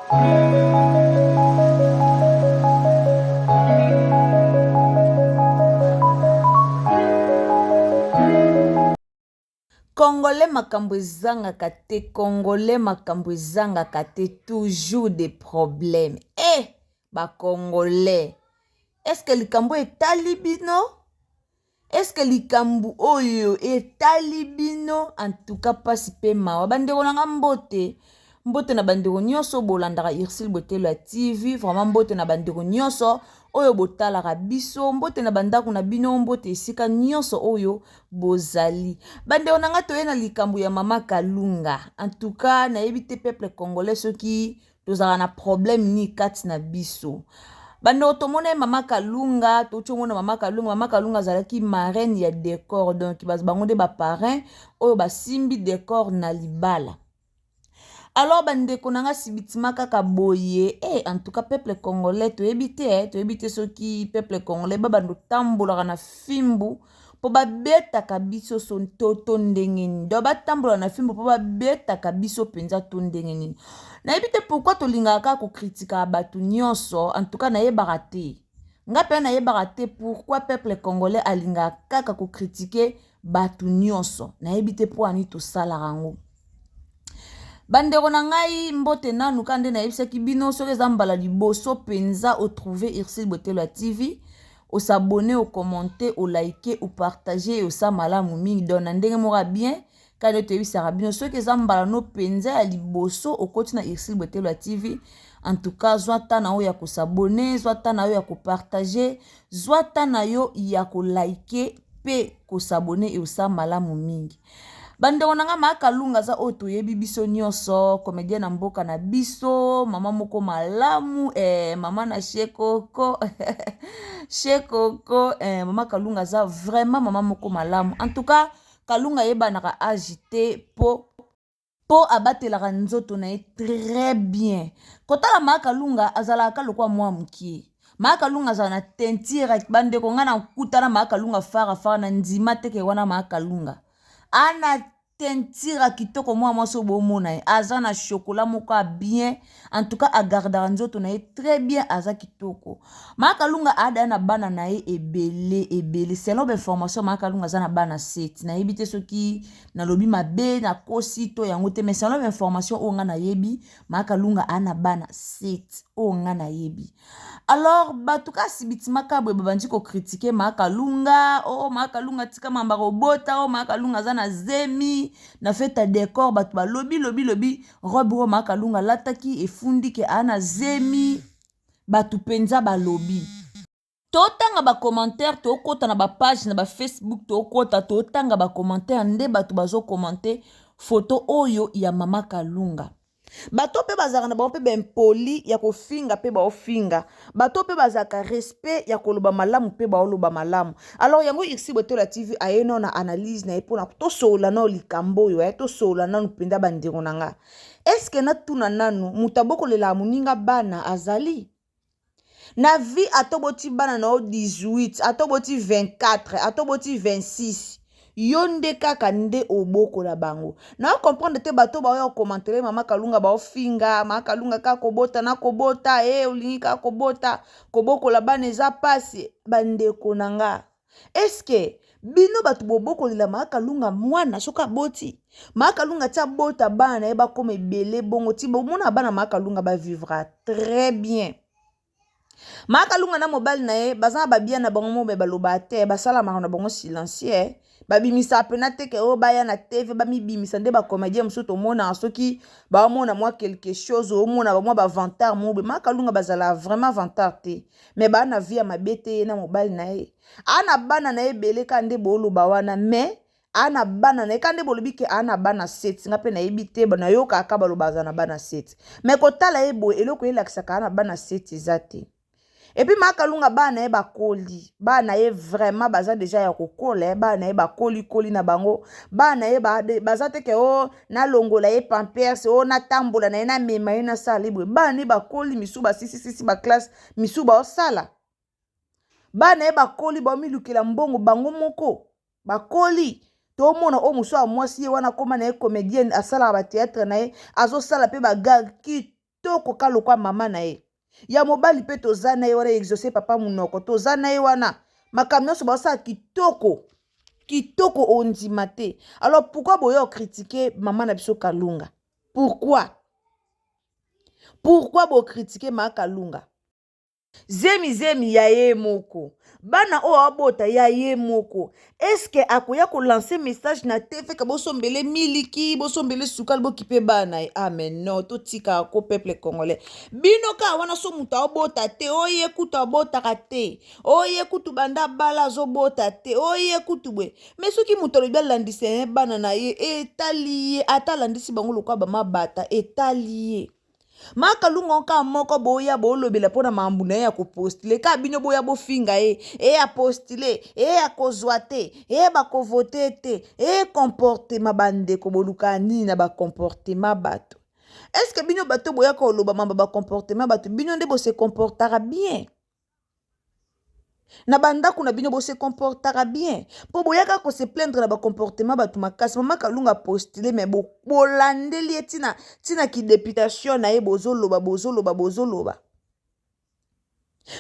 Congolais makambo ezangaka te, Congolais makambo ezangaka te, toujours des problèmes. Eh, ba Congolais, est-ce que likambo etali bino? Est-ce que likambo oyo etali bino? En tout cas, pasi pe mawa. Bandeko nanga mbote. Mbote na bandeko nyonso bolandaka Ursule Botelo ya TV. Vraiment mbote na bandeko nyonso oyo botalaka biso. Mbote na bandako na bino, mbote esika nyonso oyo bozali. Bandeko nanga toye na likambo ya Mama Kalunga. En tout cas, na yebite peuple congolais soki tozala na problème ni kati na biso. Bando tomone Mama Kalunga, tochomona Mama Kalunga zalaki marraine ya décor, donc bango de ba parrain oyo basimbi décor na libala. Alors bandeko nanga sibitima kaka boye, en tout cas peuple congolais to ebite soki peuple congolais ba bando tambola na fimbu po ba beta kabiso son toto ndengeni. Do ba tambola na fimbu po ba beta kabiso penza to ndengeni. Na ebite pourquoi to lingaka ko kritika batu nyonso, en tout cas na yebaka te. Nga pe na yebaka te pourquoi peuple congolais alingaka kaka ko critiquer batu nyonso. Na ebite po ani to sala rango. Bandeko na ngai mbote nanu kande na yebisaki bino soki eza mbala liboso penza o trouver Ursule Botelo ya TV, o s'abonner, o commenter, o liker, o partager, o sa malamu mingi don na ndenge moko bien kande to yebisaka bino soki eza mbala no penza ya liboso o koti na Ursule Botelo ya TV. En tout cas, zwa tana yo ya ko s'abonner, zwa tana yo ya ko partager, zwa tana yo ya ko liker pe ko s'abonner e o sa malamu mingi. Bandeko nanga Mama Kalunga za oto yebi biso nyonso, comédien na mboka na biso, mama moko malamu, mama na Shekoko, Shekoko, Mama Kalunga za vraiment mama moko malamu. En tout cas, Kalunga yeba naka agité po abatelaka nzoto na ye très bien. Kotala Mama Kalunga azalaka lokwa mwa mukie. Mama Kalunga za na tentire bandeko nga na kutana Mama Kalunga fara na ndima teke wana Mama Kalunga. Ana tentira kitoko mwa so bomona ye aza na chocolat moko bien, en tout cas a gardera nzoto na ye très bien, aza kitoko. Mama Kalunga ada na bana na ye ebele selon information Mama Kalunga za na bana 7 na yebite soki na lobi mabe na kosi to yango te, mais selon information o nga na yebi Mama Kalunga ana bana 7 o nga na yebi. Alors batuka sibitima kabwe babandi ko critiquer Mama Kalunga, Mama Kalunga tika mamba robota, Mama Kalunga za na zemi na feta décor batu ba lobi robe Mama Kalunga lataki efundi ke ana zemi batu penza ba lobi. Totanga ba commentaire to kota na ba page na ba Facebook to kota totanga ba commentaire nde batu bazo commenter photo oyo ya Mama Kalunga. Bato pe bazaka na ba pe ben poli ya ko finga pe ba ofinga. Bato pe bazaka respect ya ko loba malamu pe ba loba malamu. Alors yango Ursule Botelo ya TV ayeno na analyse na epona to sola na likambo yo to sola na mpenda bandeko nanga. Est-ce que na tuna nanu mutaboko lela muninga bana azali? Na vie atoboti bana na 18, atoboti 24, atoboti 26. Yonde kaka nde oboko la bango. Na comprendre te bato ba yo commenter Mama Kalunga ba ofinga, Mama Kalunga ka kobota na kobota, olingi ka kobota, koboko la bana eza pasi bandeko nanga. Est-ce que bino batu boboko la Mama Kalunga mwana soka boti? Mama Kalunga tia bota bana eba comme ebele bongo ti bomona bana Mama Kalunga ba vivra très bien. Mama Kalunga na mobile na ye bazana babia na bango mo be baloba te basala na bango silencieux. Babimisa apena teke baya na TV bamibimisa nde ba comédien muso to mona soki ba mona moi quelque chose o mona ba moi ba vantar mo be Mama Kalunga bazala vraiment vantar te, mais ba na via mabete na mobile na ye ana bana na ebele kande bolo ba wana, mais ana bana na kande bolobi ke ana bana 7 nga pe na ebite bana yo kaka baloba za na bana 7, mais kotala ebo eloko elakisaka ana bana 7 ezate. Et puis Mama Kalunga bana ye bakoli, bana ye vraiment baza déjà ya kokola, bana ye bakoli na bango, bana ye baza teke na longola ye pampers, na tambola na ye na mema ye na sala libre, bana ye bakoli misu ba sisi ba classe misu ba osala. Bana ye bakoli ba milukela mbongo bango moko, bakoli to mona muso a mwasi ye wana koma na ye comédienne asala ba théâtre na ye, azo sala pe ba gag kitoko kalo kwa mama na ye ya mobali pe toza na ye wana exaucer papa munoko toza na ye wana makambo nyonso basala kitoko kitoko ondima te. Alors pourquoi boyo critiquer maman na biso Kalunga? Pourquoi bo critiquer ma Kalunga? Zemi ya ye moko bana o abota ya ye moko. Est-ce que akoya ko lancer message na TV ka bosombele miliki bosombele sukal bo kipe bana? Amen non to tika ko peuple congolais bino ka wana so muta obota te oye kutu abota te oye kutu banda bala zo bota te oye kutu bwe mais soki muto lo landise bana na ye etaliye atalandisi bango lokwa ba mabata etaliye ma Kalunga onka moko boya bolobela pona mambu na ya ko postile ka bino boya bo finga ya postile ya kozwa te ba ko voter te comportement bande ko boluka ni na ba comportement bato. Est-ce que bino bato boya ko loba mamba ba comportement bato bino nde bo se comportera bien na banda kuna bino bo se comportera bien po boyaka ko se plaindre na ba comportement batu makasi. Mama Kalunga postile mais bolandeli tina ki députation na ye bozoloba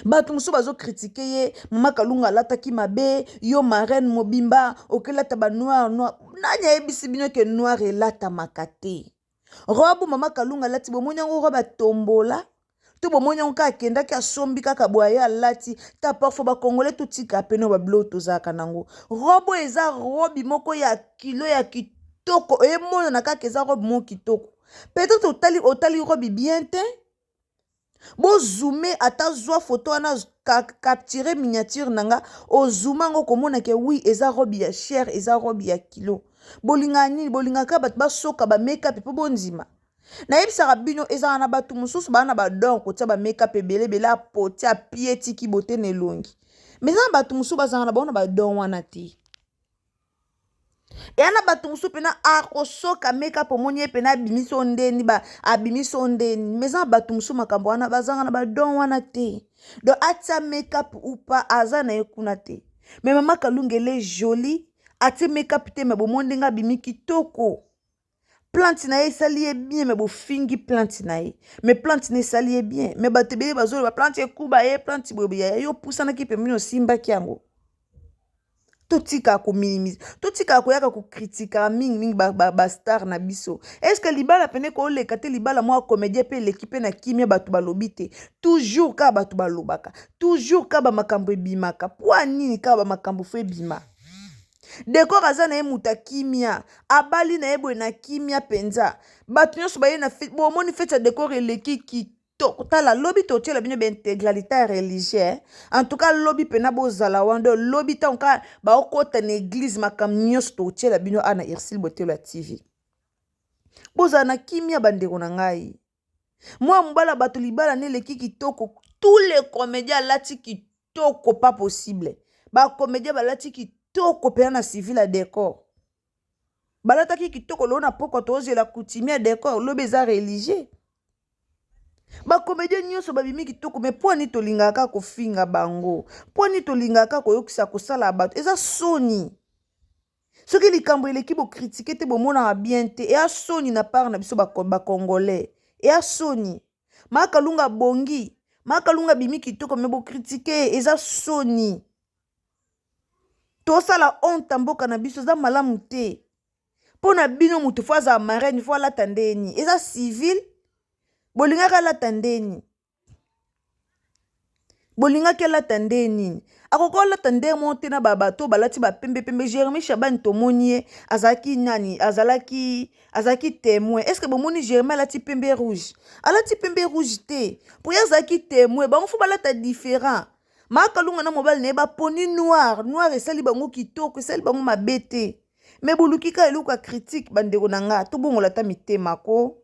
batu musu bazo critiquer ye. Mama Kalunga lataki mabe yo marraine mobimba okelata ba noir nanya yebisi bino ke noir elata makate robe Mama Kalunga lati bomonyango robe tombola to bomonyango ka kenda ka sombi kaka boya alati ta parfois ba congolais to tika peno ba blo to zaka nango robe eza robe moko ya kilo ya kitoko mona na kaka eza robe mo kitoko peut-être otali robe bien te bo zoomer ata zwa photo wana capturer miniature nanga o zooma ngo komona ke oui eza robe ya cher eza robe ya kilo bolingaka bat ba soka ba make-up po bonzima na yebisaka bino eza na batu mususu bana ba don kotia ba make-up ebele apoti apie tiki bote na elongi mais na batu mususu bazanga na bona ba don wana te yana batu mususu pena akosoka make-up omoni ye pena abimiso ndeni mais na batu mususu makambo wana bazanga na ba don wana te donc atia make-up ou pas aza na ye kuna te. Mais Mama Kalunga ele jolie atia make-up te mais bomoni ndenge abimi kitoko plante na ye esali ye bien mais bofingi plante na ye mais plante na esali ye bien mais bato ebele bazoloba plante ekuba ye plante boye ya yo pusanaki pembeni osimbaki yango totika kominimize totika koyaka kokritika mingi bastar na biso. Est-ce que libala pene koleka te libala mwa comédien pe l'équipe na kimia bato balobi te toujours ka bato balobaka toujours ka ba makambo ebimaka po nini ka ba makambo fo ebima décor aza na ye muta kimia abali na ye boye na kimia penza bato nyonso baye na bomoni fete ya décor eleki kitoko tala lobi totiela bino baintégralité religieuse en tout cas lobi pena bozala wando lobi ntango baokota na église makambo nyonso totiela bino ana Ursule Botelo ya TV bozala na kimia bandeko na ngai mwa mobala bato libala na eleki kitoko tous les comédiens alati kitoko pas possible bacomédien balati kitoko pena na civil ya décor balataki kitoko lona poko tozela coutumier décor lobi eza religieux bacomédien nyonso babimi kitoko mais po ani tolingaka kofinga bango po ani tolingaka koyokisa kosala bato eza soni soki likambo eleki bokritike te bomonaka bien te eya soni na part na biso bacongolais eya soni Mama Kalunga bongi Mama Kalunga bimi kitoko mais bokritike eza soni tosala honte mboka na biso eza malamu te pona bino mutu fo aza marraine fo alata ndeni eza civil bolingaka alata ndeni bolingaki alata ndeni akoko alata nde mo te na babato balati bapembe Jérémie Chaban tomoni ye azalaki nani azalaki témoin. Est-ce que bomoni Jérémie alati pembe rouge te po ye azalaki témoin bango fo balata différent. Mama Kalunga na mobali na ye baponi noir esali bango kitoko esali bango mabe te mais bolukika eluka critique bandeko na nga tobongola ta mitema ko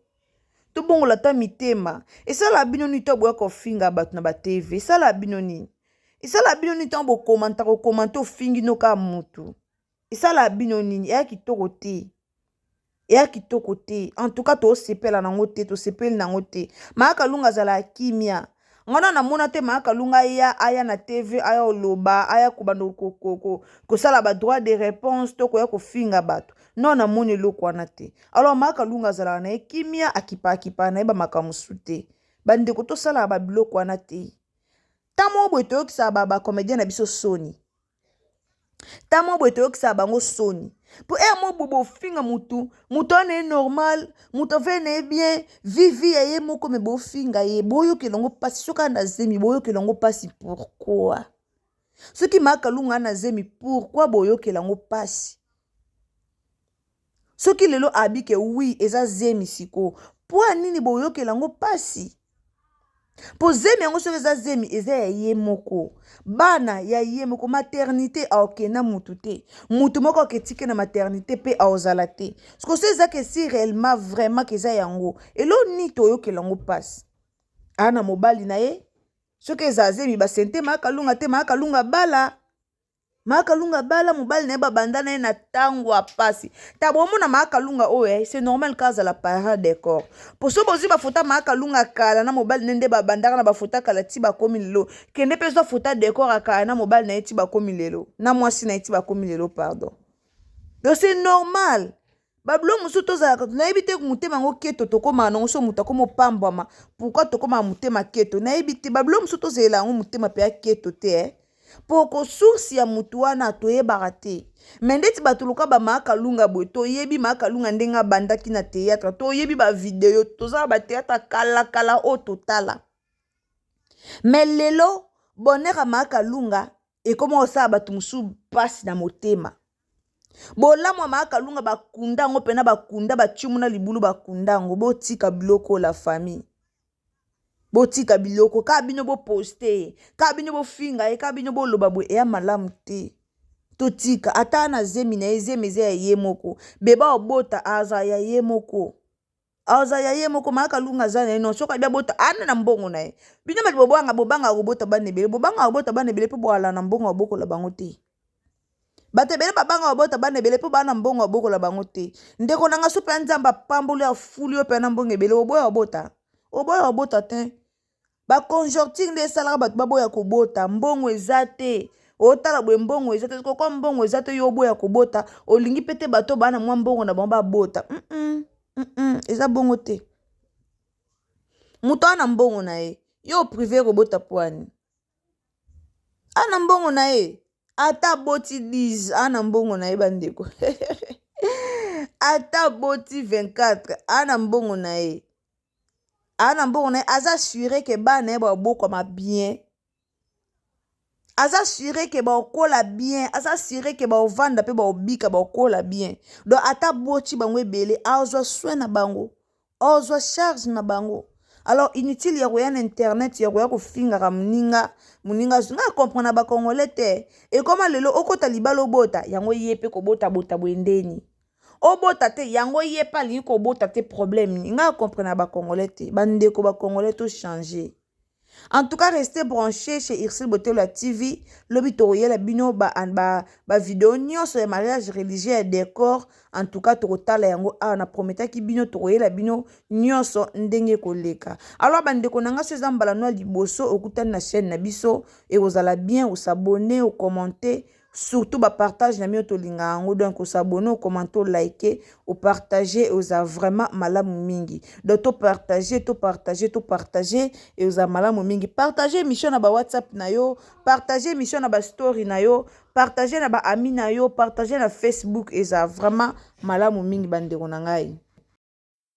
tobongola ta mitema esala bino ni to boya kofinga bato na ba TV esala bino ni to bo komanta ofingi no ka mutu esala bino nini eya kitoko te en tout cas tosepela nango te tosepeli nango te. Mama Kalunga azala kimia ngana na mona te Mama Kalunga aya na TV aya oloba aya kubanda kosala ba droit de réponse to koya kofinga bato non na moni eloko wana te. Alors makalunga azalaka na ye kimia akipa na ye bamakambo te. Bandeko tosalaka babiloko wana te. Tamo boye toyokisaka bacomédien na biso soni. Tamo boye toyokisaka bango soni. Po mo bobo finga mutu wana ye normal, mutu ave na ye bien, vivi ya ye moko me bofinga ye, boyokela ngo pasi soka na zemi, boyokela ngo pasi pourquoi? Soki makalunga na zemi, pourquoi boyokela ngo pasi? Soki lelo abike oui eza zemi siko, po nini boyokela ngo pasi? Po zemi yango soki eza zemi eza ya ye moko. Bana ya ye moko, maternité aokena mutu te. Mutu moko aketike na maternité pe aozala te. Siko so eza ke si réellement vraiment ke eza yango, elo ni toyokela ngo pasi. Ana mobali na ye, soki eza zemi basente makalunga te, makalunga bala. Makalunga bala mobali na ye babanda na ye na tango apasi. Tabomona makalunga oye, c'est normal kaza la parade décor. Pour so bozi bafuta makalunga kala na mobali nende babandaka na bafuta kala ti bakomi lelo. Kende pe so futa décor akala na mobali na ye ti bakomi lelo. Na mwasi na ye ti bakomi lelo, pardon. Donc c'est normal. Bablo musu tozalaka nayebi te mutema ngo keto tokoma nango so muta komo pambwama. Pourquoi tokoma mutema keto? Nayebi te bablo musu tozela ngo mutema pe keto te Poko source ya mutu wana toyebaka te. Mendeti batuluka ba makalunga boye toyebi makalunga ndenga bandaki na théâtre, toyebi ba video, tozala ba théâtre kala o totala. Mais lelo bonera makalunga ekoma osala batu musu pasi na motema. Bolamwa makalunga bakunda ngo pena bakunda bachimuna libulu bakunda ngo botika biloko la famille. Botika biloko ka bino bo poster, ka bino bo finga e ka bino bo loba bo e ya malamu te. Totika ata na zemi na zemi ya ye moko. Beba obota aza ya ye moko. Aza ya ye moko makalunga zana no soka bia bota ana na mbongo na ye. Bino mati bobanga robota banebele, bobanga robota banebele po boala na mbongo oboko la bango te. Batebele babanga obota banebele po bana mbongo oboko la bango te. Ndeko nanga sope nzamba pamboli ya fuli yo pe na mbongo ebele oboya obota. Oboya obota te. Ba conjoncture nde salaka batu baboya kobota mbongo ezate otala bwe mbongo ezate ko mbongo ezate yo boya kobota olingi pete bato bana mwa mbongo na bomba bota eza bongo te muto ana mbongo na ye yo privé kobota poani ana mbongo na ye ata boti 10 ana mbongo na ye bandeko ata boti 24 ana mbongo na ye ana mbongo na ye aza assuré ke bana ye babokama bien aza assuré ke baokola bien aza assuré ke baovanda mpe baobika baokola bien donc ata boti bango ebele azwa soin na bango azwa charge na bango. Alors inutile ya koya na internet ya koya kofingaka muninga nga comprendre ba congolais te e koma lelo okota libala obota yango ye pe kobota bota bwendeni obota te yango ye pa li kobota te problème nga comprendre ba congolais te bandeko ba congolais to changer. En tout cas, restez branchés chez Irsile Botelola TV. Lobi toroyela bino ba vidéo nyonso ya mariage religieux et décor. En tout cas, torotala yango na prometa ki bino toroyela bino nyonso ndenge koleka. Alors bandeko nanga so zambala no liboso okutani na chaîne na biso et ozala bien ou s'abonner ou commenter. Surtout ba partage na mio to linga ngo donc au s'abonner au commenter au liker au partager aux a vraiment malamu mingi donc to partager et aux a malamu mingi partager mission na ba WhatsApp na yo partager mission na ba story na yo partager na ba ami na yo partager na Facebook et ça vraiment malamu mingi bandeko na ngai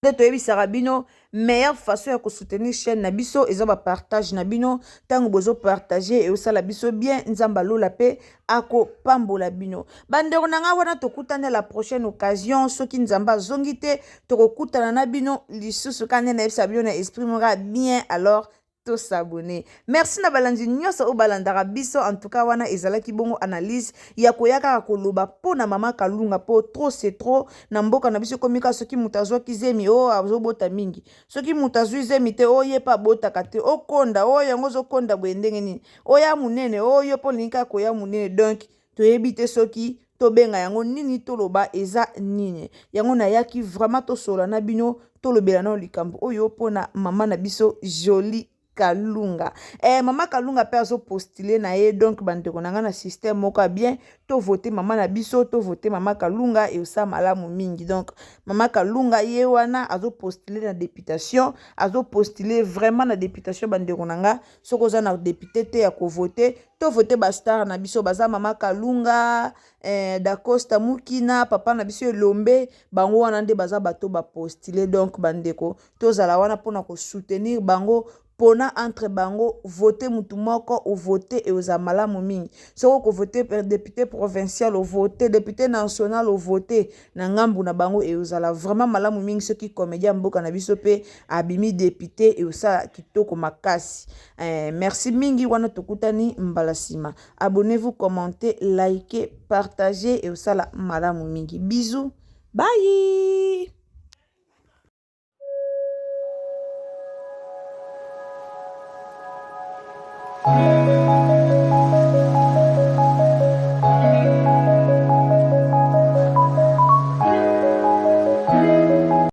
toyebisaka bino meilleure façon ya soutenir chaîne na biso eza ba partage na bino tango bozo partager et osala biso bien nzamba lola pe ako pambola bino bandeko na nga wana tokutana la prochaine occasion soki nzamba zongi te tokokutana na bino lisusu kande na yebisa bino na esprit mora bien alors to s'abonner. Merci na balandi nyonso o balandaka biso en tout cas wana ezalaki bongo analyse ya koyaka koloba po na mama Kalunga po trop c'est trop na mboka na biso komika soki mutazwa kizemi o azobota mingi soki mutazwi zemi te o ye pa bota kate o konda o yango zo konda bwendenge nini o ya munene o yo po linka ko ya munene donc toyebi te soki tobenga yango nini toloba eza nini yango na yaki vraiment tosola na bino tolobela na likambo oyo pona mama na biso jolie Kalunga. Mama Kalunga pe azo postuler na ye donc bandeko na nga na système moko bien to voter mama na biso to voter mama Kalunga et ça malamu mingi. Donc mama Kalunga ye wana azo postuler na députation, azo postuler vraiment na députation bandeko na nga soko za na député te ya ko voter to voter ba star na biso baza mama Kalunga Dacosta Mukina papa na biso Elombe bango wana nde baza bato ba postuler donc bandeko tozala wana pona ko soutenir bango pona entre bango voter mutu moko ou voter et aux malamu mingi soko ko voter per député provincial au voter député national au voter na ngambu na bango et aux ala vraiment malamu mingi ceux qui comédien mboka na biso pe abimi député et osala kitoko makasi. Merci mingi wana tokutani mbalasima. Abonnez-vous, commentez, likez, partagez et osala malamu mingi. Bisous. Bye.